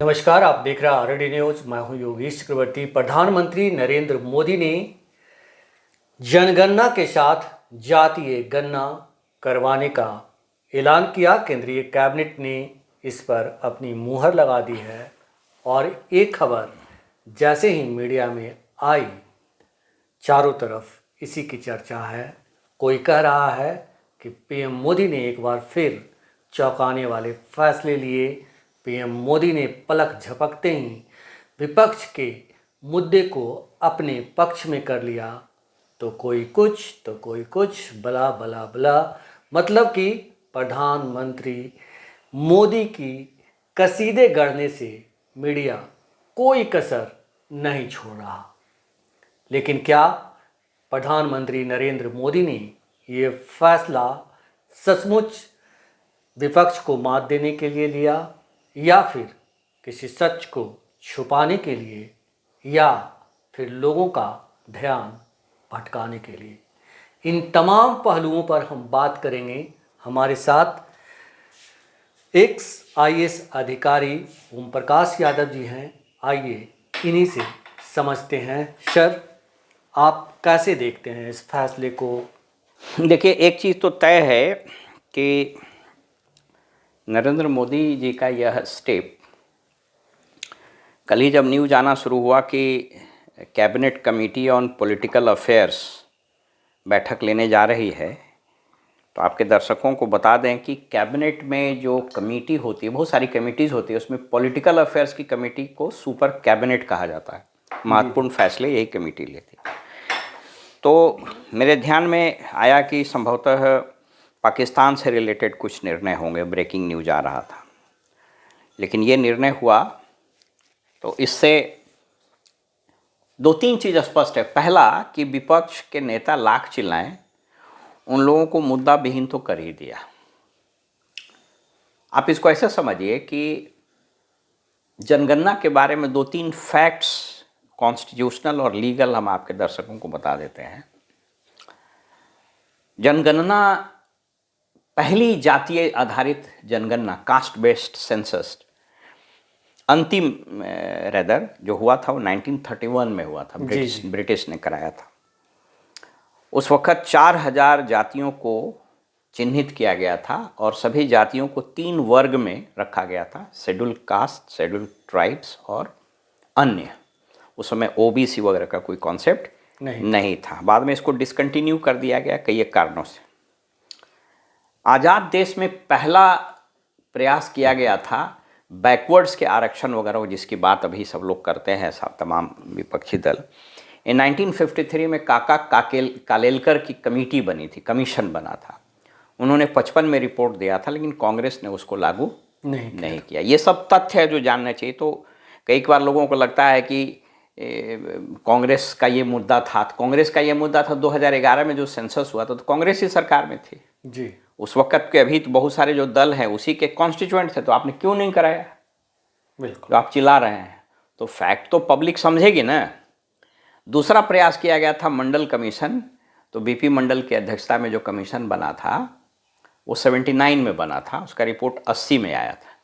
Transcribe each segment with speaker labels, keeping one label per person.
Speaker 1: नमस्कार, आप देख रहे हैं आरडी न्यूज। मैं हूं योगेश चक्रवर्ती। प्रधानमंत्री नरेंद्र मोदी ने जनगणना के साथ जातीय गणना करवाने का ऐलान किया। केंद्रीय कैबिनेट ने इस पर अपनी मुहर लगा दी है और एक खबर जैसे ही मीडिया में आई, चारों तरफ इसी की चर्चा है। कोई कह रहा है कि पीएम मोदी ने एक बार फिर चौंकाने वाले फैसले लिए। पीएम मोदी ने पलक झपकते ही विपक्ष के मुद्दे को अपने पक्ष में कर लिया। तो कोई कुछ बला बला बला, मतलब कि प्रधानमंत्री मोदी की कसीदे गढ़ने से मीडिया कोई कसर नहीं छोड़ रहा। लेकिन क्या प्रधानमंत्री नरेंद्र मोदी ने ये फैसला सचमुच विपक्ष को मात देने के लिए लिया, या फिर किसी सच को छुपाने के लिए, या फिर लोगों का ध्यान भटकाने के लिए? इन तमाम पहलुओं पर हम बात करेंगे। हमारे साथ एक्स आईएएस अधिकारी ओम प्रकाश यादव जी हैं। आइए इन्हीं से समझते हैं। सर, आप कैसे देखते हैं इस फैसले को?
Speaker 2: देखिए, एक चीज़ तो तय है कि नरेंद्र मोदी जी का यह स्टेप, कल ही जब न्यूज़ आना शुरू हुआ कि cabinet committee on political affairs बैठक लेने जा रही है, तो आपके दर्शकों को बता दें कि कैबिनेट में जो कमेटी होती है, बहुत सारी कमेटीज़ होती है, उसमें पॉलिटिकल अफेयर्स की कमेटी को सुपर कैबिनेट कहा जाता है। महत्वपूर्ण फैसले यही कमेटी लेती है। तो मेरे ध्यान में आया कि संभवतः पाकिस्तान से रिलेटेड कुछ निर्णय होंगे, ब्रेकिंग न्यूज आ रहा था। लेकिन ये निर्णय हुआ तो इससे दो तीन चीज़ स्पष्ट है। पहला कि विपक्ष के नेता लाख चिल्लाएं, उन लोगों को मुद्दा विहीन तो कर ही दिया। आप इसको ऐसे समझिए कि जनगणना के बारे में दो तीन फैक्ट्स, कॉन्स्टिट्यूशनल और लीगल, हम आपके दर्शकों को बता देते हैं। जनगणना पहली जातीय आधारित जनगणना, कास्ट बेस्ड सेंसस, अंतिम रेदर जो हुआ था वो 1931 में हुआ था। ब्रिटिश ने कराया था। उस वक्त 4000 जातियों को चिन्हित किया गया था और सभी जातियों को 3 वर्ग में रखा गया था: शेड्यूल कास्ट, शेड्यूल ट्राइब्स और अन्य। उस समय ओबीसी वगैरह का कोई कॉन्सेप्ट नहीं था। बाद में इसको डिसकंटिन्यू कर दिया गया कई एक कारणों से। आज़ाद देश में पहला प्रयास किया गया था बैकवर्ड्स के आरक्षण वगैरह, जिसकी बात अभी सब लोग करते हैं, सब तमाम विपक्षी दल। इन 1953 में कालेलकर की कमेटी बनी थी, कमीशन बना था। उन्होंने 55 में रिपोर्ट दिया था, लेकिन कांग्रेस ने उसको लागू नहीं किया। ये सब तथ्य है जो जानना चाहिए। तो कई बार लोगों को लगता है कि कांग्रेस का ये मुद्दा था। कांग्रेस का ये मुद्दा था 2011 में जो सेंसस हुआ था, तो कांग्रेस ही सरकार में थी
Speaker 1: जी।
Speaker 2: उस वक्त के। अभी तो बहुत सारे जो दल हैं उसी के कॉन्स्टिट्यूएंट थे, तो आपने क्यों नहीं कराया?
Speaker 1: बिल्कुल।
Speaker 2: तो आप चिल्ला रहे हैं, तो फैक्ट तो पब्लिक समझेगी ना। दूसरा प्रयास किया गया था मंडल कमीशन। तो बीपी मंडल की अध्यक्षता में जो कमीशन बना था वो 79 में बना था, उसका रिपोर्ट 80 में आया था,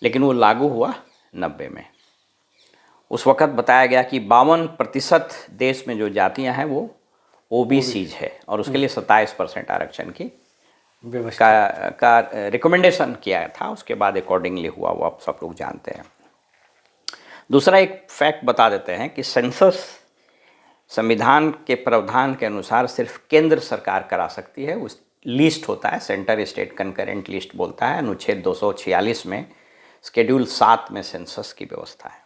Speaker 2: लेकिन वो लागू हुआ 90 में। उस वक्त बताया गया कि 52% देश में जो जातियां हैं वो ओबीसीज है और उसके लिए 27% आरक्षण की का रिकमेंडेशन किया था। उसके बाद अकॉर्डिंगली हुआ, वो आप सब लोग जानते हैं। दूसरा एक फैक्ट बता देते हैं कि सेंसस संविधान के प्रावधान के अनुसार सिर्फ केंद्र सरकार करा सकती है। उस लिस्ट होता है, सेंटर स्टेट कंकरेंट लिस्ट बोलता है, अनुच्छेद 246 में शेड्यूल 7 में सेंसस की व्यवस्था है।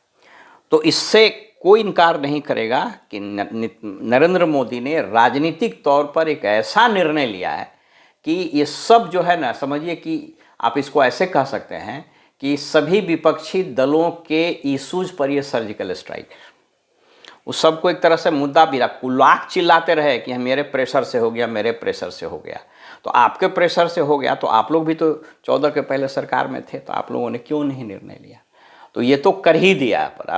Speaker 2: तो इससे कोई इनकार नहीं करेगा कि नरेंद्र मोदी ने राजनीतिक तौर पर एक ऐसा निर्णय लिया है कि ये सब जो है ना, समझिए कि आप इसको ऐसे कह सकते हैं कि सभी विपक्षी दलों के इशूज पर ये सर्जिकल स्ट्राइक है। उस सबको एक तरह से मुद्दा भी लाख चिल्लाते रहे कि मेरे प्रेशर से हो गया, मेरे प्रेशर से हो गया। तो आपके प्रेशर से हो गया, तो आप लोग भी तो 14 के पहले सरकार में थे, तो आप लोगों ने क्यों नहीं निर्णय लिया? तो ये तो कर ही दिया। पर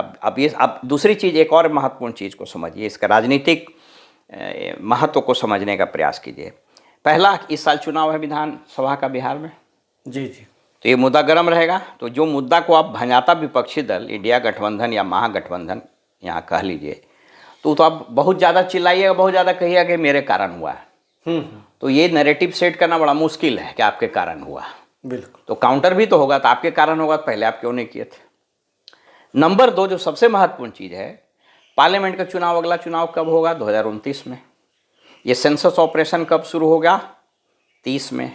Speaker 2: अब दूसरी चीज़, एक और महत्वपूर्ण चीज़ को समझिए, इसका राजनीतिक महत्व को समझने का प्रयास कीजिए। पहला, इस साल चुनाव है विधानसभा का बिहार में।
Speaker 1: जी।
Speaker 2: तो ये मुद्दा गर्म रहेगा। तो जो मुद्दा को आप भंजाता विपक्षी दल, इंडिया गठबंधन या महागठबंधन यहाँ कह लीजिए, तो आप बहुत ज़्यादा चिल्लाइएगा, बहुत ज़्यादा कहिएगा कि मेरे कारण हुआ है। तो ये नैरेटिव सेट करना बड़ा मुश्किल है कि आपके कारण हुआ।
Speaker 1: बिल्कुल।
Speaker 2: तो काउंटर भी तो होगा, तो आपके कारण होगा, तो पहले आप क्यों नहीं किए थे। नंबर 2, जो सबसे महत्वपूर्ण चीज़ है, पार्लियामेंट का चुनाव, अगला चुनाव कब होगा? 2029 में। ये सेंसस ऑपरेशन कब शुरू होगा? 30 में।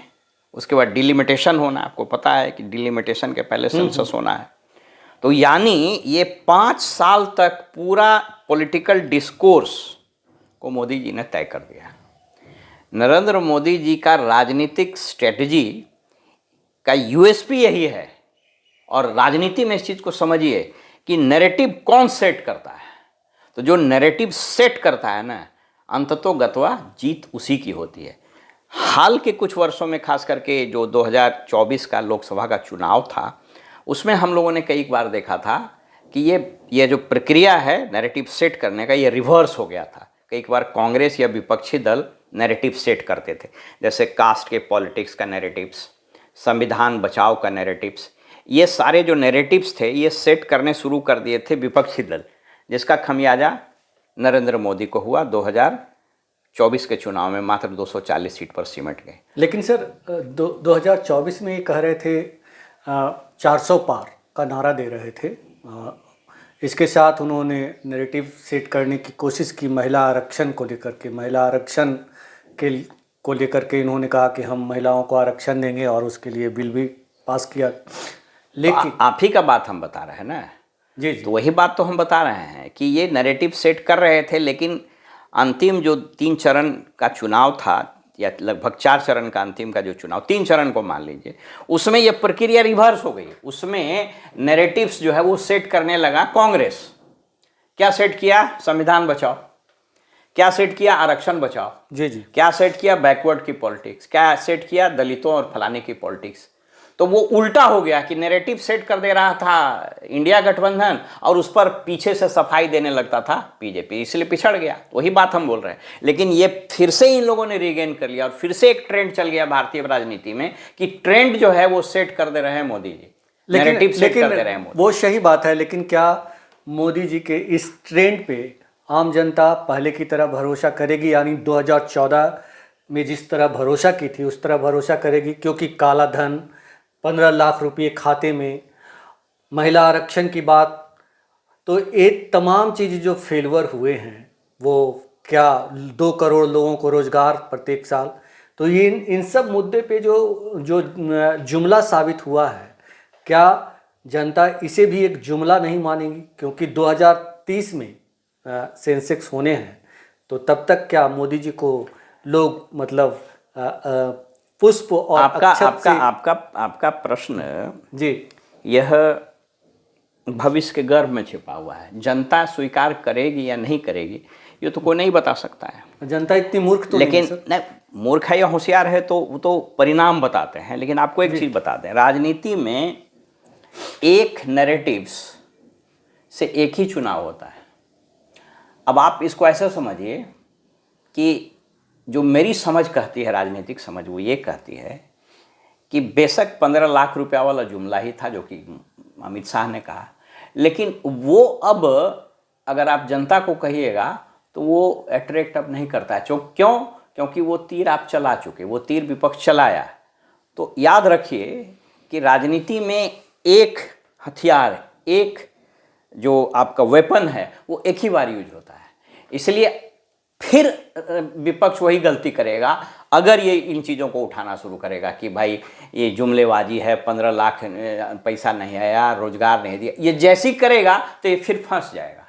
Speaker 2: उसके बाद डिलिमिटेशन होना है, आपको पता है कि डिलिमिटेशन के पहले सेंसस होना है। तो यानी ये 5 साल तक पूरा पॉलिटिकल डिस्कोर्स को मोदी जी ने तय कर दिया। नरेंद्र मोदी जी का राजनीतिक स्ट्रेटजी का यूएसपी यही है। और राजनीति में इस चीज़ को समझिए कि नैरेटिव कौन सेट करता है। तो जो नैरेटिव सेट करता है ना, अंततोगत्वा जीत उसी की होती है। हाल के कुछ वर्षों में, खास करके जो 2024 का लोकसभा का चुनाव था, उसमें हम लोगों ने कई बार देखा था कि ये जो प्रक्रिया है नैरेटिव सेट करने का, ये रिवर्स हो गया था। कई बार कांग्रेस या विपक्षी दल नैरेटिव सेट करते थे, जैसे कास्ट के पॉलिटिक्स का नैरेटिव्स, संविधान बचाओ का नैरेटिव्स। ये सारे जो नैरेटिव्स थे, ये सेट करने शुरू कर दिए थे विपक्षी दल, जिसका खमियाजा नरेंद्र मोदी को हुआ। 2024 के चुनाव में मात्र 240 सीट पर सिमट गए।
Speaker 1: लेकिन सर 2024 में ये कह रहे थे 400 पार का नारा दे रहे थे। इसके साथ उन्होंने नैरेटिव सेट करने की कोशिश की महिला आरक्षण को लेकर के। महिला आरक्षण को लेकर के इन्होंने कहा कि हम महिलाओं को आरक्षण देंगे और उसके लिए बिल भी पास किया। लेकिन
Speaker 2: तो आप ही का बात हम बता रहे हैं ना।
Speaker 1: जी।
Speaker 2: तो वही बात तो हम बता रहे हैं कि ये नैरेटिव सेट कर रहे थे, लेकिन अंतिम जो 3 चरण का चुनाव था, या लगभग 4 चरण का अंतिम का जो चुनाव, 3 चरण को मान लीजिए, उसमें ये प्रक्रिया रिवर्स हो गई। उसमें नैरेटिव्स जो है वो सेट करने लगा कांग्रेस। क्या सेट किया? संविधान बचाओ। क्या सेट किया? आरक्षण बचाओ।
Speaker 1: जी।
Speaker 2: क्या सेट किया? बैकवर्ड की पॉलिटिक्स। क्या सेट किया? दलितों और फलाने की पॉलिटिक्स। तो वो उल्टा हो गया कि नैरेटिव सेट कर दे रहा था इंडिया गठबंधन, और उस पर पीछे से सफाई देने लगता था बीजेपी, इसलिए पिछड़ गया। तो वही बात हम बोल रहे हैं। लेकिन ये फिर से इन लोगों ने रीगेन कर लिया, और फिर से एक ट्रेंड चल गया भारतीय राजनीति में कि ट्रेंड जो है वो सेट कर दे रहे हैं मोदी जी, नैरेटिव सेट कर दे रहे हैं मोदी।
Speaker 1: वो सही बात है, लेकिन क्या मोदी जी के इस ट्रेंड पे आम जनता पहले की तरह भरोसा करेगी? यानी 2014 में जिस तरह भरोसा की थी उस तरह भरोसा करेगी? क्योंकि काला धन, 15 लाख रुपये खाते में, महिला आरक्षण की बात, तो ये तमाम चीज़ें जो फेलवर हुए हैं, वो क्या 2 करोड़ लोगों को रोज़गार प्रत्येक साल, तो ये इन सब मुद्दे पे जो जुमला साबित हुआ है, क्या जनता इसे भी एक जुमला नहीं मानेगी? क्योंकि 2030 में सेंसेक्स होने हैं, तो तब तक क्या मोदी जी को लोग मतलब पुष्प और
Speaker 2: आपका प्रश्न
Speaker 1: जी,
Speaker 2: यह भविष्य के गर्भ में छिपा हुआ है। जनता स्वीकार करेगी या नहीं करेगी, ये तो कोई नहीं बता सकता है।
Speaker 1: जनता इतनी मूर्ख तो
Speaker 2: लेकिन
Speaker 1: नहीं,
Speaker 2: मूर्ख है या होशियार है तो वो तो परिणाम बताते हैं। लेकिन आपको एक चीज़ बता दें, राजनीति में एक नैरेटिव्स से एक ही चुनाव होता है। अब आप इसको ऐसा समझिए कि जो मेरी समझ कहती है, राजनीतिक समझ, वो ये कहती है कि बेशक 15 लाख रुपया वाला जुमला ही था जो कि अमित शाह ने कहा, लेकिन वो अब अगर आप जनता को कहिएगा तो वो अट्रैक्ट अब नहीं करता है। क्यों? क्योंकि वो तीर आप चला चुके, वो तीर विपक्ष चलाया। तो याद रखिए कि राजनीति में एक हथियार, एक जो आपका वेपन है, वो एक ही बार यूज होता है। इसलिए फिर विपक्ष वही गलती करेगा अगर ये इन चीज़ों को उठाना शुरू करेगा कि भाई ये जुमलेबाजी है, 15 लाख पैसा नहीं आया, रोजगार नहीं दिया, ये जैसी करेगा तो ये फिर फंस जाएगा।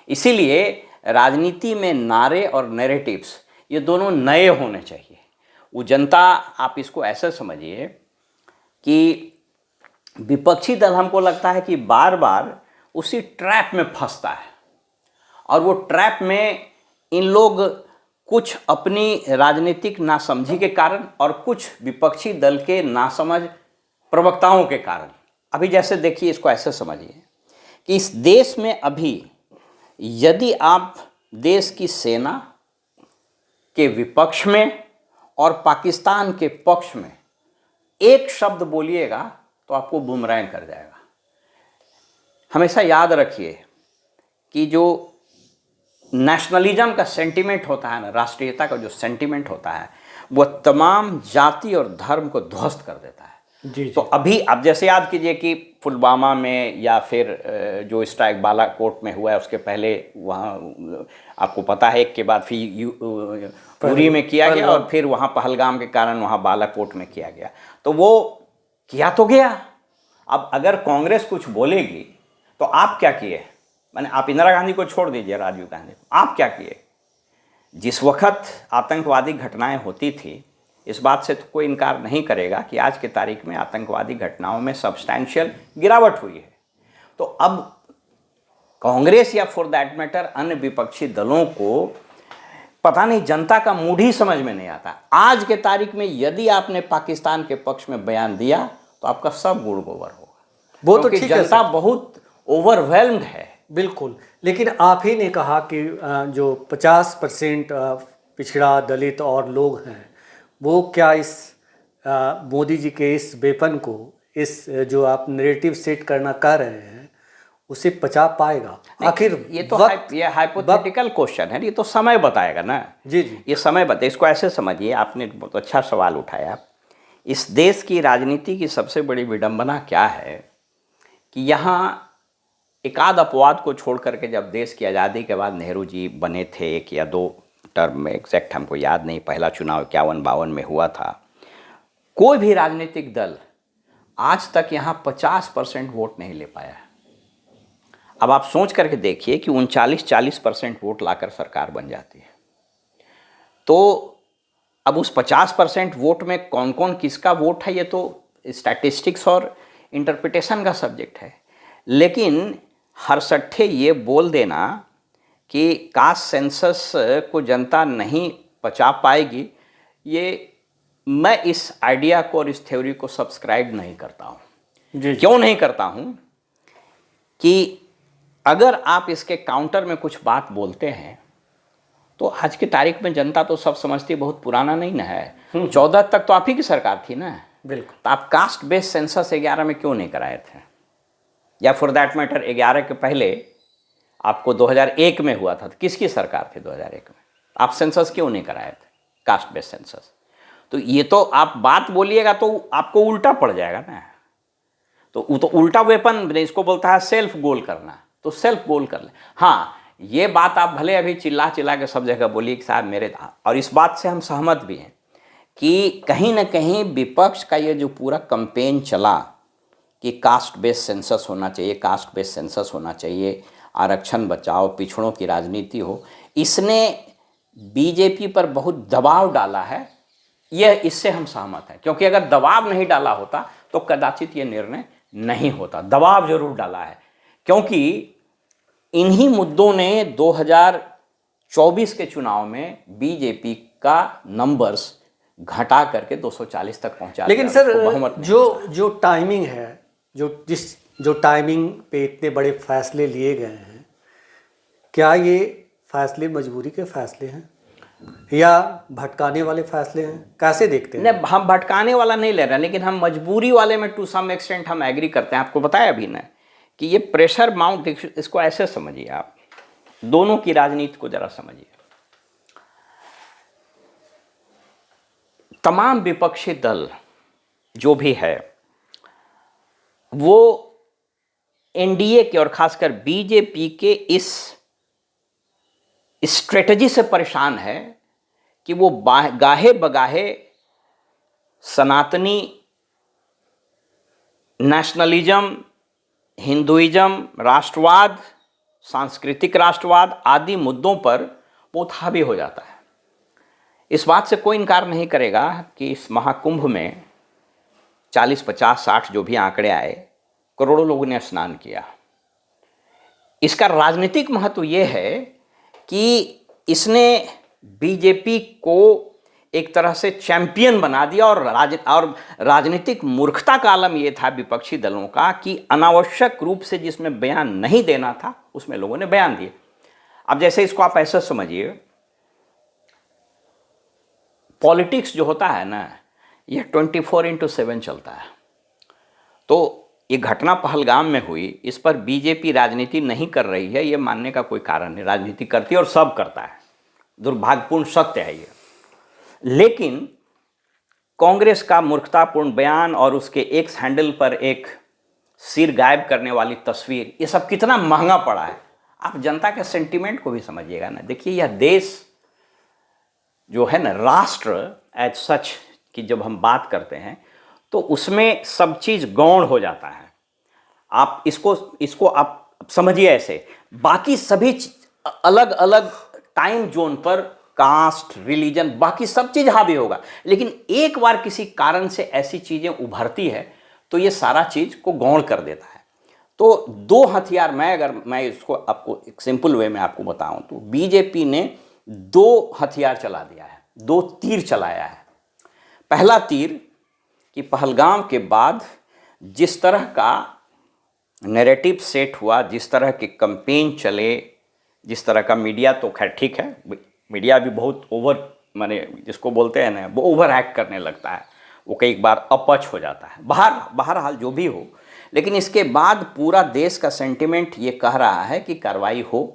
Speaker 2: इसीलिए राजनीति में नारे और नैरेटिव्स ये दोनों नए होने चाहिए। वो जनता, आप इसको ऐसा समझिए कि विपक्षी दल, हमको लगता है कि बार बार उसी ट्रैप में फंसता है, और वो ट्रैप में इन लोग कुछ अपनी राजनीतिक नासमझी के कारण और कुछ विपक्षी दल के नासमझ प्रवक्ताओं के कारण, अभी जैसे देखिए, इसको ऐसे समझिए कि इस देश में अभी यदि आप देश की सेना के विपक्ष में और पाकिस्तान के पक्ष में एक शब्द बोलिएगा तो आपको बुमरैंग कर जाएगा। हमेशा याद रखिए कि जो नेशनलिज्म का सेंटिमेंट होता है ना, राष्ट्रीयता का जो सेंटिमेंट होता है, वो तमाम जाति और धर्म को ध्वस्त कर देता है।
Speaker 1: जी
Speaker 2: तो
Speaker 1: जी।
Speaker 2: अभी आप जैसे याद कीजिए कि पुलवामा में या फिर जो स्ट्राइक बालाकोट में हुआ है, उसके पहले वहाँ आपको पता है एक के बाद फिर उरी में किया गया और फिर वहाँ पहलगाम के कारण वहाँ बालाकोट में किया गया। तो वो किया तो गया। अब अगर कांग्रेस कुछ बोलेगी तो आप क्या किए? मैंने आप इंदिरा गांधी को छोड़ दीजिए, राजीव गांधी को, आप क्या किए? जिस वक्त आतंकवादी घटनाएं होती थी, इस बात से तो कोई इनकार नहीं करेगा कि आज की तारीख में आतंकवादी घटनाओं में सब्सटैंशियल गिरावट हुई है। तो अब कांग्रेस या फॉर दैट मैटर अन्य विपक्षी दलों को पता नहीं जनता का मूड ही समझ में नहीं आता। आज के तारीख में यदि आपने पाकिस्तान के पक्ष में बयान दिया तो आपका सब गुड़ गोबर होगा,
Speaker 1: वो तो
Speaker 2: क्योंकि
Speaker 1: ठीक है
Speaker 2: जनता
Speaker 1: सर।
Speaker 2: बहुत ओवरवेल्म्ड है।
Speaker 1: बिल्कुल, लेकिन आप ही ने कहा कि जो 50% पिछड़ा दलित और लोग हैं, वो क्या इस मोदी जी के इस वेपन को, इस जो आप नैरेटिव सेट करना कह रहे हैं, उसे पचा पाएगा? आखिर
Speaker 2: ये तो
Speaker 1: वक्त
Speaker 2: ये हाइपोथेटिकल क्वेश्चन है, ये तो समय बताएगा ना।
Speaker 1: जी जी।
Speaker 2: ये समय बता, इसको ऐसे समझिए, आपने बहुत अच्छा सवाल उठाया। इस देश की राजनीति की सबसे बड़ी विडंबना क्या है कि यहाँ एक आध अपवाद को छोड़ करके, जब देश की आज़ादी के बाद नेहरू जी बने थे, 1 या 2 टर्म में, एग्जैक्ट हमको याद नहीं, पहला चुनाव 51-52 में हुआ था, कोई भी राजनीतिक दल आज तक यहाँ 50% वोट नहीं ले पाया है। अब आप सोच करके देखिए कि 39-40% वोट लाकर सरकार बन जाती है, तो अब उस 50% वोट में कौन कौन किसका वोट है, ये तो स्टैटिस्टिक्स और इंटरप्रिटेशन का सब्जेक्ट है। लेकिन हरसट्ठे ये बोल देना कि कास्ट सेंसस को जनता नहीं पचा पाएगी, ये मैं इस आइडिया को और इस थ्योरी को सब्सक्राइब नहीं करता हूँ।
Speaker 1: जी
Speaker 2: क्यों नहीं करता हूँ? कि अगर आप इसके काउंटर में कुछ बात बोलते हैं तो आज की तारीख में जनता तो सब समझती है, बहुत पुराना नहीं ना है, 14 तक तो आप ही की सरकार थी ना।
Speaker 1: बिल्कुल।
Speaker 2: तो आप कास्ट बेस्ड सेंसस 11 में क्यों नहीं कराए थे? या फॉर दैट मैटर 11 के पहले आपको 2001 में हुआ था, तो किसकी सरकार थी 2001 में? आप सेंसस क्यों नहीं कराए थे, कास्ट बेस्ड सेंसस? तो ये तो आप बात बोलिएगा तो आपको उल्टा पड़ जाएगा ना। तो वो तो उल्टा वेपन, इसको बोलता है सेल्फ गोल करना, तो सेल्फ गोल कर ले। हाँ, ये बात आप भले अभी चिल्ला चिल्ला के सब जगह बोलिए कि साहब मेरे, और इस बात से हम सहमत भी हैं कि कहीं ना कहीं विपक्ष का ये जो पूरा कैंपेन चला कि कास्ट बेस्ड सेंसस होना चाहिए, कास्ट बेस्ड सेंसस होना चाहिए, आरक्षण बचाओ, पिछड़ों की राजनीति हो, इसने बीजेपी पर बहुत दबाव डाला है। यह इससे हम सहमत हैं, क्योंकि अगर दबाव नहीं डाला होता तो कदाचित ये निर्णय नहीं होता। दबाव जरूर डाला है, क्योंकि इन्हीं मुद्दों ने 2024 के चुनाव में बीजेपी का नंबर्स घटा करके 240 तक पहुंचा
Speaker 1: लेकिन
Speaker 2: दिया,
Speaker 1: सर,
Speaker 2: उसको बहुमत नहीं मिला।
Speaker 1: जो टाइमिंग है, जो टाइमिंग पे इतने बड़े फैसले लिए गए हैं, क्या ये फैसले मजबूरी के फैसले हैं या भटकाने वाले फैसले हैं? कैसे देखते हैं?
Speaker 2: नहीं, हम भटकाने वाला नहीं ले रहे हैं, लेकिन हम मजबूरी वाले में टू सम एक्सटेंट हम एग्री करते हैं। आपको बताया अभी ना कि ये प्रेशर माउंट, इसको ऐसे समझिए, आप दोनों की राजनीति को जरा समझिए। तमाम विपक्षी दल जो भी है वो एनडीए के और खासकर बीजेपी के इस स्ट्रेटजी से परेशान है कि वो गाहे बगाहे सनातनी, नेशनलिज्म, हिंदुइज्म, राष्ट्रवाद, सांस्कृतिक राष्ट्रवाद आदि मुद्दों पर वो हावी हो जाता है। इस बात से कोई इनकार नहीं करेगा कि इस महाकुंभ में 40, 50, 60 जो भी आंकड़े आए, करोड़ों लोगों ने स्नान किया। इसका राजनीतिक महत्व ये है कि इसने बीजेपी को एक तरह से चैंपियन बना दिया, और राजनीतिक मूर्खता का आलम यह था विपक्षी दलों का कि अनावश्यक रूप से जिसमें बयान नहीं देना था उसमें लोगों ने बयान दिए। अब जैसे इसको आप ऐसा समझिए, पॉलिटिक्स जो होता है ना, यह 24/7 चलता है। तो ये घटना पहलगाम में हुई, इस पर बीजेपी राजनीति नहीं कर रही है, ये मानने का कोई कारण नहीं। राजनीति करती है और सब करता है, दुर्भाग्यपूर्ण सत्य है ये। लेकिन कांग्रेस का मूर्खतापूर्ण बयान और उसके एक्स हैंडल पर एक सिर गायब करने वाली तस्वीर, ये सब कितना महंगा पड़ा है। आप जनता के सेंटिमेंट को भी समझिएगा ना। देखिए, यह देश जो है ना, राष्ट्र एज सच की जब हम बात करते हैं तो उसमें सब चीज़ गौण हो जाता है। आप इसको आप समझिए ऐसे, बाकी सभी अलग अलग टाइम जोन पर कास्ट, रिलीजन, बाकी सब चीज़ हावी होगा, लेकिन एक बार किसी कारण से ऐसी चीज़ें उभरती है तो ये सारा चीज़ को गौण कर देता है। तो दो हथियार, अगर मैं इसको आपको एक सिंपल वे में आपको बताऊं तो बीजेपी ने दो हथियार चला दिया है, दो तीर चलाया है। पहला तीर कि पहलगाम के बाद जिस तरह का नैरेटिव सेट हुआ, जिस तरह के कैंपेन चले, जिस तरह का मीडिया, तो खैर ठीक है, मीडिया भी बहुत ओवर, माने जिसको बोलते हैं ना, वो ओवर एक्ट करने लगता है, वो कई बार अपच हो जाता है। बहरहाल जो भी हो, लेकिन इसके बाद पूरा देश का सेंटिमेंट ये कह रहा है कि कार्रवाई हो,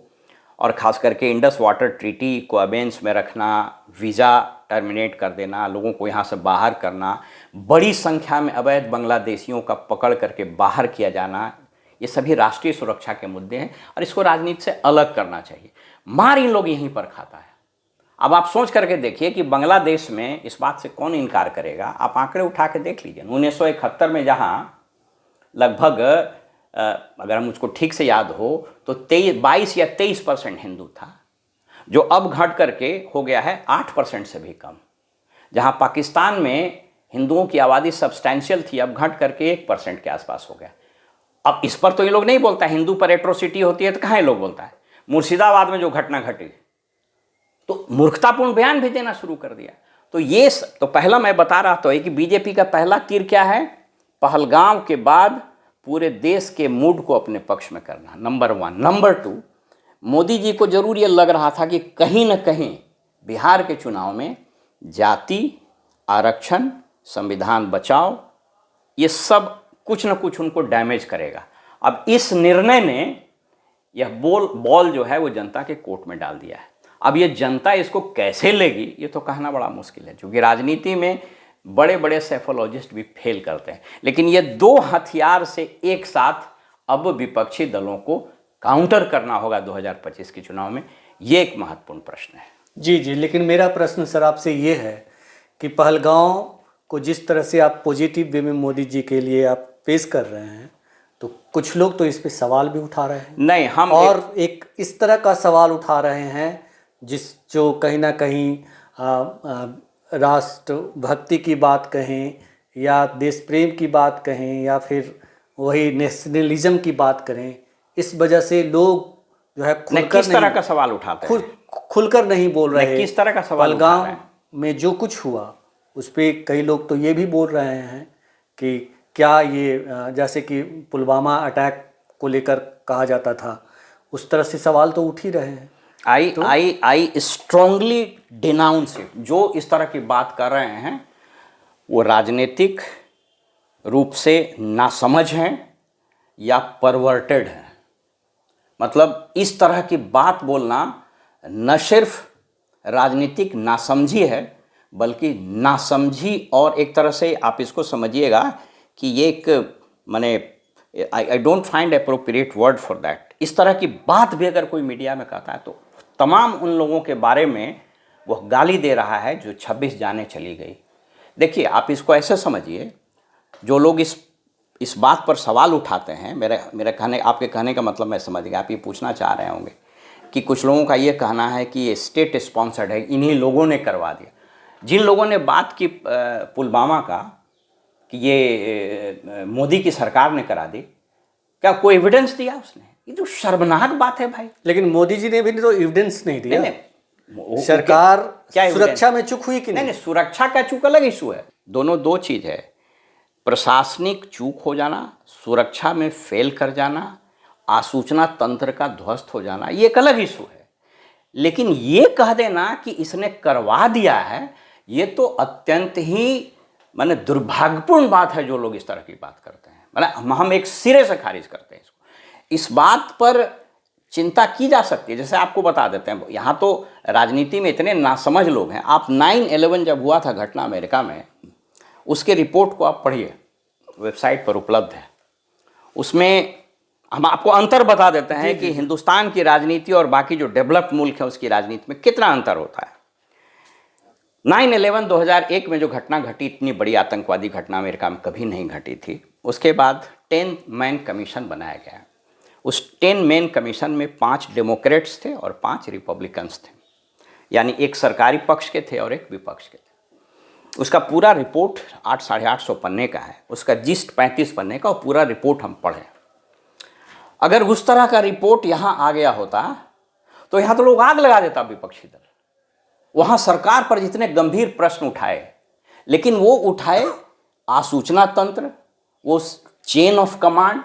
Speaker 2: और ख़ास करके इंडस वाटर ट्रीटी को अबेंस में रखना, वीज़ा टर्मिनेट कर देना, लोगों को यहाँ से बाहर करना, बड़ी संख्या में अवैध बांग्लादेशियों का पकड़ करके बाहर किया जाना, ये सभी राष्ट्रीय सुरक्षा के मुद्दे हैं और इसको राजनीति से अलग करना चाहिए। मार इन लोग यहीं पर खाता है। अब आप सोच करके देखिए कि बांग्लादेश में, इस बात से कौन इनकार करेगा, आप आंकड़े उठा के देख लीजिए। 1971 में जहाँ लगभग अगर हम उसको ठीक से याद हो तो 22 या 23% हिंदू था, जो अब घट करके हो गया है 8% से भी कम। जहाँ पाकिस्तान में हिंदुओं की आबादी सब्सटैंशियल थी, अब घट करके 1% के आसपास हो गया। अब इस पर तो ये लोग नहीं बोलता, हिंदू पर एट्रोसिटी होती है तो कहाँ ये लोग बोलता है। मुर्शिदाबाद में जो घटना घटी तो मूर्खतापूर्ण बयान भी देना शुरू कर दिया। तो ये तो पहला मैं बता रहा था कि बीजेपी का पहला तीर क्या है, पहलगाम के बाद पूरे देश के मूड को अपने पक्ष में करना, नंबर 1। नंबर 2, मोदी जी को जरूर ये लग रहा था कि कहीं ना कहीं बिहार के चुनाव में जाति, आरक्षण, संविधान बचाओ, ये सब कुछ न कुछ उनको डैमेज करेगा। अब इस निर्णय ने यह बॉल जो है वो जनता के कोर्ट में डाल दिया है। अब ये जनता इसको कैसे लेगी ये तो कहना बड़ा मुश्किल है, क्योंकि राजनीति में बड़े बड़े साइकोलॉजिस्ट भी फेल करते हैं। लेकिन ये दो हथियार से एक साथ अब विपक्षी दलों को काउंटर करना होगा 2025 के चुनाव में, ये एक महत्वपूर्ण प्रश्न है।
Speaker 1: जी जी, लेकिन मेरा प्रश्न सर आपसे ये है कि पहलगांव को जिस तरह से आप पॉजिटिव वे में मोदी जी के लिए आप पेश कर रहे हैं, तो कुछ लोग तो इस पे सवाल भी उठा रहे हैं।
Speaker 2: नहीं, हम
Speaker 1: और एक इस तरह का सवाल उठा रहे हैं जो कहीं ना कहीं राष्ट्रभक्ति की बात कहें या देश प्रेम की बात कहें या फिर वही नेशनलिज्म की बात करें, इस वजह से लोग जो है
Speaker 2: किस तरह का सवाल उठाते हैं,
Speaker 1: खुलकर नहीं बोल रहे।
Speaker 2: किस तरह का सवाल
Speaker 1: पहलगाम में जो कुछ हुआ उस पर कई लोग तो ये भी बोल रहे हैं कि क्या ये जैसे कि पुलवामा अटैक को लेकर कहा जाता था, उस तरह से सवाल तो उठ ही रहे हैं।
Speaker 2: I strongly denounce it. जो इस तरह की बात कर रहे हैं वो राजनीतिक रूप से नासमझ हैं या परवर्टेड हैं। मतलब इस तरह की बात बोलना न सिर्फ राजनीतिक नासमझी है, बल्कि नासमझी, और एक तरह से आप इसको समझिएगा कि ये एक माने I don't find appropriate word for that. इस तरह की बात भी अगर कोई मीडिया में कहता है तो तमाम उन लोगों के बारे में वो गाली दे रहा है जो 26 जाने चली गई। देखिए, आप इसको ऐसे समझिए, जो लोग इस बात पर सवाल उठाते हैं, आपके कहने का मतलब मैं समझ गया, आप ये पूछना चाह रहे होंगे कि कुछ लोगों का ये कहना है कि ये स्टेट स्पॉन्सर्ड है, इन्हीं लोगों ने करवा दिया। जिन लोगों ने बात की पुलवामा का कि ये मोदी की सरकार ने करा दी, क्या कोई एविडेंस दिया उसने? ये जो शर्मनाक बात है भाई।
Speaker 1: लेकिन मोदी जी ने भी तो एविडेंस नहीं दिया।
Speaker 2: नहीं,
Speaker 1: सरकार क्या सुरक्षा में चूक हुई कि
Speaker 2: नहीं? सुरक्षा का चूक अलग इशू है। दोनों दो चीज़ है। प्रशासनिक चूक हो जाना, सुरक्षा में फेल कर जाना, आसूचना तंत्र का ध्वस्त हो जाना, ये एक अलग इशू है। लेकिन ये कह देना कि इसने करवा दिया है, ये तो अत्यंत ही माने दुर्भाग्यपूर्ण बात है जो लोग इस तरह की बात करते हैं। मतलब हम एक सिरे से खारिज करते हैं इसको। इस बात पर चिंता की जा सकती है। जैसे आपको बता देते हैं, यहाँ तो राजनीति में इतने नासमझ लोग हैं। आप 9/11 जब हुआ था घटना अमेरिका में, उसके रिपोर्ट को आप पढ़िए, वेबसाइट पर उपलब्ध है। उसमें हम आपको अंतर बता देते हैं कि हिंदुस्तान की राजनीति और बाकी जो डेवलप्ड मुल्क है उसकी राजनीति में कितना अंतर होता है। 9/11 2001 में जो घटना घटी, इतनी बड़ी आतंकवादी घटना अमेरिका में कभी नहीं घटी थी। उसके बाद 10 मैन कमीशन बनाया गया। उस 10 मैन कमीशन में 5 डेमोक्रेट्स थे और 5 रिपब्लिकन्स थे, यानी एक सरकारी पक्ष के थे और एक विपक्ष के थे। उसका पूरा रिपोर्ट 800-850 पन्ने का है, उसका जिस्ट 35 पन्ने का, और पूरा रिपोर्ट हम पढ़ें। अगर उस तरह का रिपोर्ट यहाँ आ गया होता तो यहाँ तो लोग आग लगा देता विपक्षी दल। वहाँ सरकार पर जितने गंभीर प्रश्न उठाए, लेकिन वो उठाए आसूचना तंत्र, वो चेन ऑफ कमांड,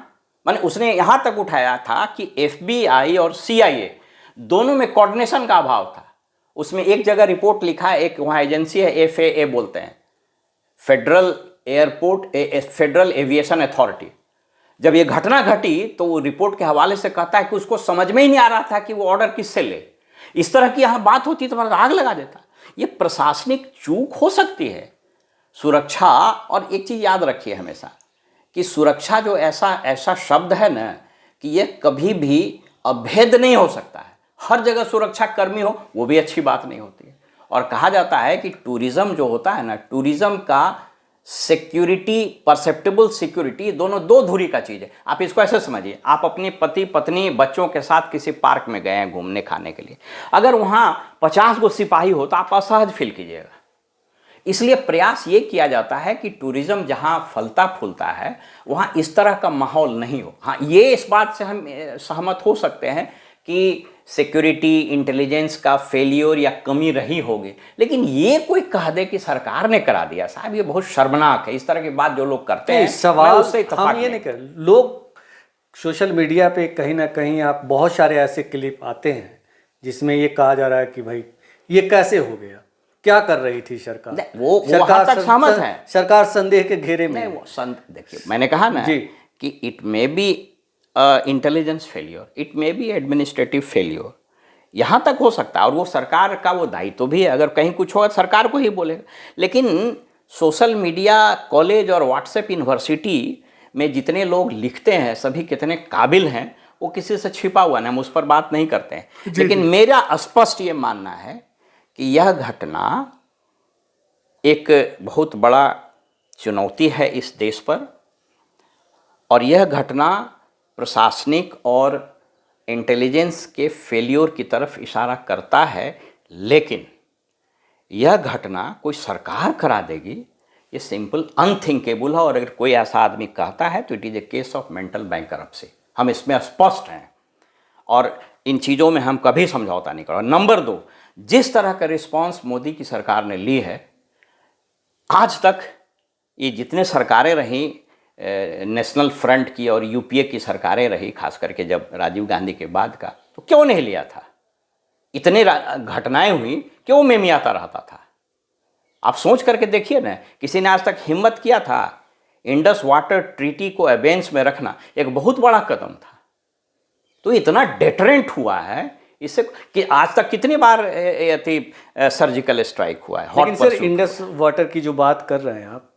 Speaker 2: माने उसने यहाँ तक उठाया था कि FBI और CIA दोनों में कोऑर्डिनेशन का अभाव था। उसमें एक जगह रिपोर्ट लिखा है, एक वहाँ एजेंसी है FAA बोलते हैं, फेडरल एविएशन अथॉरिटी। जब ये घटना घटी तो वो रिपोर्ट के हवाले से कहता है कि उसको समझ में ही नहीं आ रहा था कि वो ऑर्डर किससे ले। इस तरह की यहाँ बात होती तो आग लगा देता। ये प्रशासनिक चूक हो सकती है। सुरक्षा, और एक चीज़ याद रखिए हमेशा कि सुरक्षा जो ऐसा शब्द है ना, कि ये कभी भी अभेद नहीं हो सकता है। हर जगह सुरक्षा कर्मी हो वो भी अच्छी बात नहीं होती है। और कहा जाता है कि टूरिज्म जो होता है ना, टूरिज्म का सिक्योरिटी, परसेप्टेबल सिक्योरिटी, दोनों दो धुरी का चीज़ है। आप इसको ऐसे समझिए, आप अपनी पति पत्नी बच्चों के साथ किसी पार्क में गए हैं घूमने खाने के लिए, अगर वहाँ 50 गो सिपाही हो तो आप असहज फील कीजिएगा। इसलिए प्रयास ये किया जाता है कि टूरिज्म जहाँ फलता फूलता है वहाँ इस तरह का माहौल नहीं हो। हाँ, ये इस बात से हम सहमत हो सकते हैं कि सिक्योरिटी इंटेलिजेंस का फेलियर या कमी रही होगी, लेकिन ये कोई कह दे कि सरकार ने करा दिया, साहब ये बहुत शर्मनाक है। इस तरह की बात जो लोग करते हैं,
Speaker 1: सवाल
Speaker 2: उससे इत्तेफाक
Speaker 1: हम ये नहीं कर, लोग सोशल मीडिया पे कहीं ना कहीं आप बहुत सारे ऐसे क्लिप आते हैं जिसमें ये कहा जा रहा है कि भाई ये कैसे हो गया, क्या कर रही थी सरकार।
Speaker 2: वो वहां तक सहमत है,
Speaker 1: सरकार संदेह के घेरे में।
Speaker 2: देखिए मैंने कहा ना कि it may be intelligence failure, it may be administrative failure, यहाँ तक हो सकता है। और वो सरकार का वो दायित्व तो भी है, अगर कहीं कुछ होगा सरकार को ही बोलेगा। लेकिन सोशल मीडिया, कॉलेज और व्हाट्सएप यूनिवर्सिटी में जितने लोग लिखते हैं सभी कितने काबिल हैं, वो किसी से छिपा हुआ ना, हम उस पर बात नहीं करते हैं। लेकिन मेरा स्पष्ट ये मानना है कि यह घटना एक बहुत बड़ा चुनौती है इस देश पर, और यह घटना प्रशासनिक और इंटेलिजेंस के फेलियर की तरफ इशारा करता है। लेकिन यह घटना कोई सरकार करा देगी, ये सिंपल अनथिंकेबल है। और अगर कोई ऐसा आदमी कहता है तो it is a case of mental bankruptcy. हम इसमें स्पष्ट हैं और इन चीज़ों में हम कभी समझौता नहीं करेंगे। नंबर 2, जिस तरह का रिस्पांस मोदी की सरकार ने ली है, आज तक ये जितने सरकारें रहीं, नेशनल फ्रंट की और UPA की सरकारें रही, खास करके जब राजीव गांधी के बाद का, तो क्यों नहीं लिया था? इतने घटनाएं हुई, क्यों मेमियाता रहता था? आप सोच करके देखिए ना, किसी ने आज तक हिम्मत किया था? इंडस वाटर ट्रीटी को अबेंस में रखना एक बहुत बड़ा कदम था। तो इतना डेटरेंट हुआ है इससे कि आज तक कितनी बार सर्जिकल स्ट्राइक हुआ है।
Speaker 1: लेकिन सर, इंडस वाटर की जो बात कर रहे हैं आप,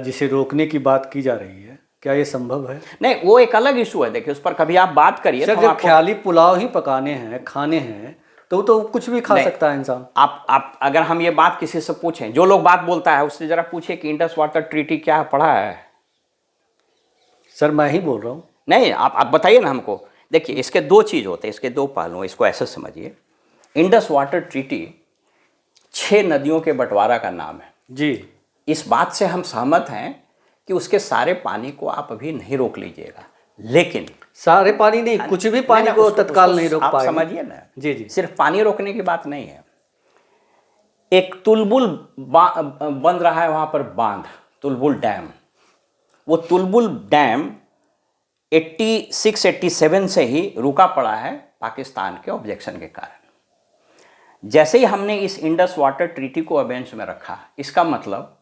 Speaker 1: जिसे रोकने की बात की जा रही है, क्या ये संभव है?
Speaker 2: नहीं, वो एक अलग इशू है। देखिए उस पर कभी आप बात करिए।
Speaker 1: सर, जब ख्याली पुलाव ही पकाने हैं, खाने हैं, तो कुछ भी खा सकता है इंसान।
Speaker 2: आप अगर हम ये बात किसी से पूछें, जो लोग बात बोलता है उससे जरा पूछिए कि इंडस वाटर ट्रीटी क्या पढ़ा है।
Speaker 1: सर मैं ही बोल रहा हूँ।
Speaker 2: नहीं, आप बताइए ना हमको। देखिए इसके 2 चीज़ होते हैं, इसके 2 पहलू। इसको ऐसे समझिए, इंडस वाटर ट्रीटी 6 नदियों के बंटवारा का नाम है
Speaker 1: जी।
Speaker 2: इस बात से हम सहमत हैं कि उसके सारे पानी को आप अभी नहीं रोक लीजिएगा, लेकिन
Speaker 1: सारे पानी नहीं, कुछ भी पानी को तत्काल नहीं रोक पाएंगे।
Speaker 2: आप समझिए ना।
Speaker 1: जी।
Speaker 2: सिर्फ पानी रोकने की बात नहीं है। एक तुलबुल बन रहा है वहां पर बांध, तुलबुल डैम। वो तुलबुल डैम 86-87 से ही रुका पड़ा है पाकिस्तान के ऑब्जेक्शन के कारण। जैसे ही हमने इस इंडस वाटर ट्रीटी को अबेंस में रखा, इसका मतलब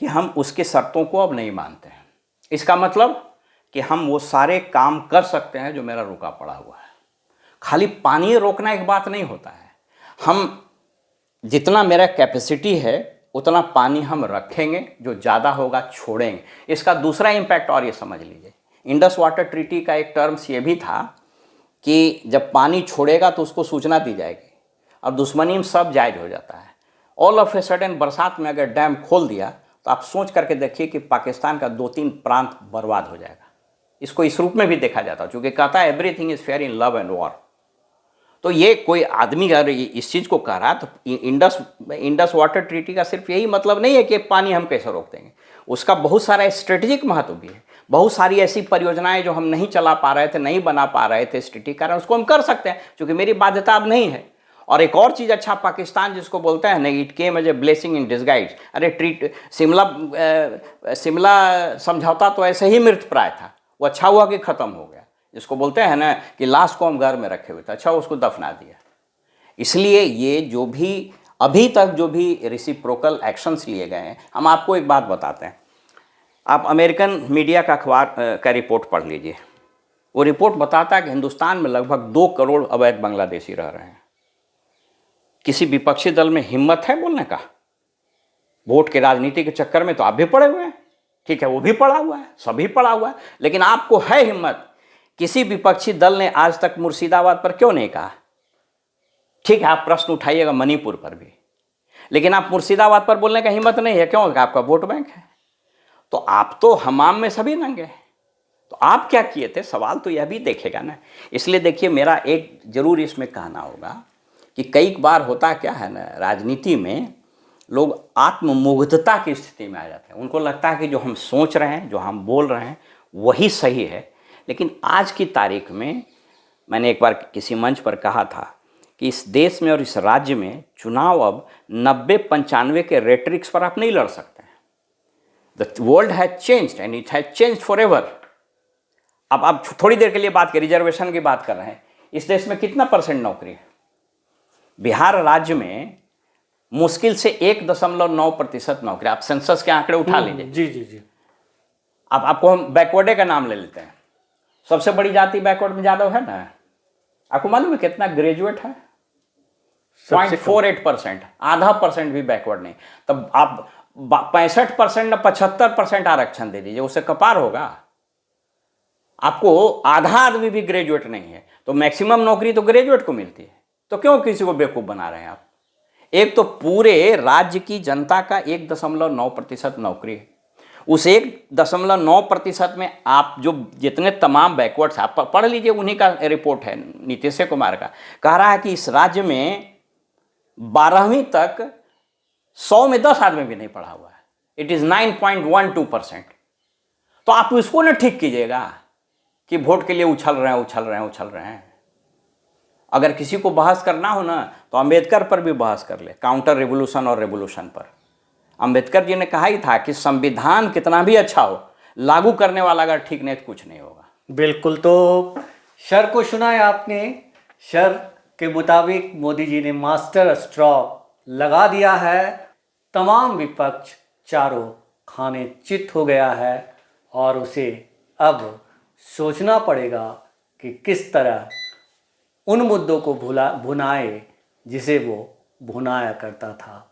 Speaker 2: कि हम उसके शर्तों को अब नहीं मानते हैं। इसका मतलब कि हम वो सारे काम कर सकते हैं जो मेरा रुका पड़ा हुआ है। खाली पानी रोकना एक बात नहीं होता है। हम जितना मेरा कैपेसिटी है उतना पानी हम रखेंगे, जो ज़्यादा होगा छोड़ेंगे। इसका दूसरा इम्पैक्ट और ये समझ लीजिए, इंडस वाटर ट्रीटी का एक टर्म्स ये भी था कि जब पानी छोड़ेगा तो उसको सूचना दी जाएगी और दुश्मनी में सब जायज़ हो जाता है। ऑल ऑफ ए सडन बरसात में अगर डैम खोल दिया तो आप सोच करके देखिए कि पाकिस्तान का 2-3 प्रांत बर्बाद हो जाएगा। इसको इस रूप में भी देखा जाता है, चूँकि कहता है everything is fair in love and war. तो ये कोई आदमी अगर इस चीज़ को कह रहा तो इंडस वाटर ट्रीटी का सिर्फ यही मतलब नहीं है कि पानी हम कैसे रोक देंगे, उसका बहुत सारा स्ट्रेटेजिक महत्व भी है। बहुत सारी ऐसी परियोजनाएं जो हम नहीं चला पा रहे थे, नहीं बना पा रहे थे स्थिति के कारण, उसको हम कर सकते हैं क्योंकि मेरी बाध्यता अब नहीं है। और एक और चीज़, अच्छा पाकिस्तान जिसको बोलते हैं ना, it came as a blessing in disguise. अरे शिमला समझौता तो ऐसे ही मृतप्राय था, वो अच्छा हुआ कि ख़त्म हो गया। जिसको बोलते हैं ना कि लाश को हम घर में रखे हुए थे, अच्छा उसको दफना दिया। इसलिए ये जो भी अभी तक जो भी रेसिप्रोकल एक्शंस लिए गए हैं, हम आपको एक बात बताते हैं। आप अमेरिकन मीडिया का अखबार का रिपोर्ट पढ़ लीजिए। वो रिपोर्ट बताता है कि हिंदुस्तान में लगभग 2 करोड़ अवैध बांग्लादेशी रह रहे हैं। किसी विपक्षी दल में हिम्मत है बोलने का? वोट के राजनीति के चक्कर में तो आप भी पड़े हुए हैं, ठीक है, वो भी पड़ा हुआ है, सभी पड़ा हुआ है, लेकिन आपको है हिम्मत? किसी विपक्षी दल ने आज तक मुर्शिदाबाद पर क्यों नहीं कहा? ठीक है, आप प्रश्न उठाइएगा मणिपुर पर भी, लेकिन आप मुर्शिदाबाद पर बोलने का हिम्मत नहीं है। क्यों? आपका वोट बैंक है। तो आप तो हमाम में सभी नंगे, तो आप क्या किए थे? सवाल तो यह भी देखेगा ना। इसलिए देखिए, मेरा एक जरूर इसमें कहना होगा कि कई बार होता क्या है ना, राजनीति में लोग आत्ममुग्धता की स्थिति में आ जाते हैं। उनको लगता है कि जो हम सोच रहे हैं, जो हम बोल रहे हैं वही सही है। लेकिन आज की तारीख में, मैंने एक बार किसी मंच पर कहा था कि इस देश में और इस राज्य में चुनाव अब 90-95 के रेटरिक्स पर आप नहीं लड़ सकते हैं। The world has changed and it has changed for ever. अब आप थोड़ी देर के लिए बात करें, रिजर्वेशन की बात कर रहे हैं। इस देश में कितना % नौकरी है? बिहार राज्य में मुश्किल से 1.9% नौकरी। आप सेंसस के आंकड़े उठा लीजिए।
Speaker 1: जी जी जी।
Speaker 2: अब आपको हम बैकवर्डे का नाम ले लेते हैं। सबसे बड़ी जाति बैकवर्ड में यादव है ना। आपको मालूम है कितना ग्रेजुएट है? 0.48%, आधा % भी बैकवर्ड नहीं। तब आप 65% ना 75% आरक्षण दे दीजिए, उससे कपार होगा। आपको आधा आदमी भी ग्रेजुएट नहीं है, तो मैक्सिमम नौकरी तो ग्रेजुएट को मिलती है। तो क्यों किसी को बेवकूफ़ बना रहे हैं आप? एक तो पूरे राज्य की जनता का 1.9% नौकरी है। उस 1.9% में आप जो जितने तमाम बैकवर्ड्स, आप पढ़ लीजिए, उन्हीं का रिपोर्ट है, नीतीश कुमार का। कह रहा है कि इस राज्य में 12वीं तक 100 में 10 आदमी भी नहीं पढ़ा हुआ है। It is 9.12%। तो आप इसको ना ठीक कीजिएगा कि वोट के लिए उछल रहे हैं। अगर किसी को बहस करना हो ना, तो अंबेडकर पर भी बहस कर ले, काउंटर रिवोल्यूशन और रेवोल्यूशन पर। अंबेडकर जी ने कहा ही था कि संविधान कितना भी अच्छा हो, लागू करने वाला अगर ठीक नहीं तो कुछ नहीं होगा।
Speaker 1: बिल्कुल। तो शर को सुना है आपने। शर के मुताबिक मोदी जी ने मास्टर स्ट्रोक लगा दिया है। तमाम विपक्ष चारों खाने चित हो गया है और उसे अब सोचना पड़ेगा कि किस तरह उन मुद्दों को भुनाए जिसे वो भुनाया करता था।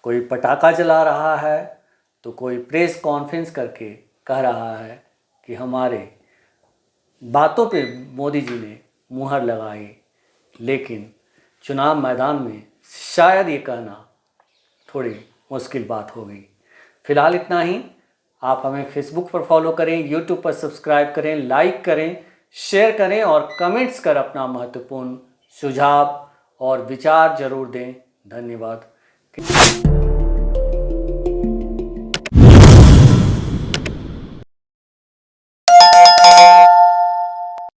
Speaker 1: कोई पटाखा जला रहा है तो कोई प्रेस कॉन्फ्रेंस करके कह रहा है कि हमारे बातों पे मोदी जी ने मुहर लगाई, लेकिन चुनाव मैदान में शायद ये कहना थोड़ी मुश्किल बात होगी। फिलहाल इतना ही। आप हमें फेसबुक पर फॉलो करें, यूट्यूब पर सब्सक्राइब करें, लाइक करें, शेयर करें और कमेंट्स कर अपना महत्वपूर्ण सुझाव और विचार जरूर दें। धन्यवाद।